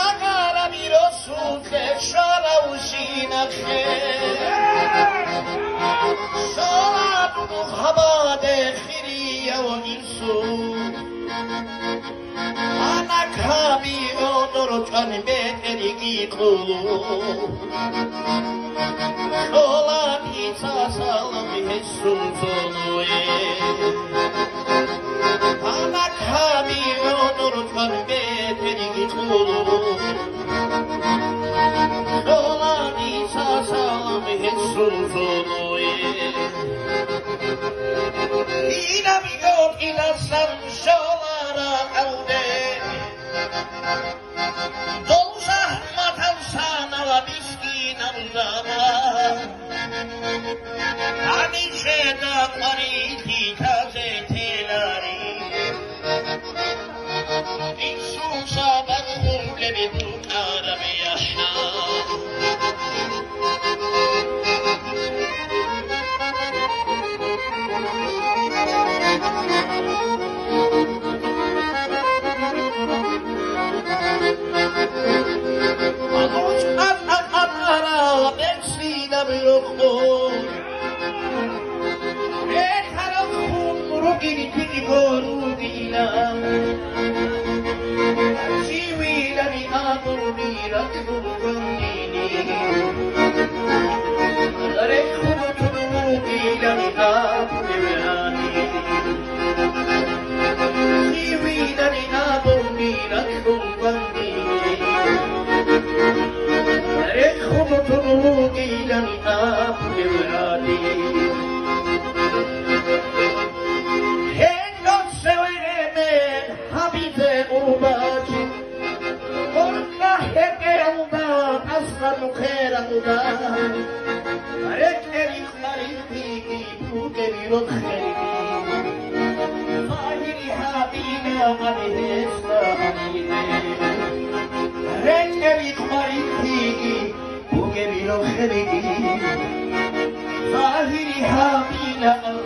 Agora virou suce, chora o chinache. Chora do rabade, firia o nisso. Anakabi odoro chanbe terigiko. Chola pizza salam hesuzonoe. Anakabi odoro chanbe terigiko. Chola pizza salam hesuzonoe. Inamigo inasan sholara alde. Dolsa matan sana la biskina udama. Ani şeda pariti taze telari. İnsusa barhule bir dukara bir yaşa. Zahiri hamile al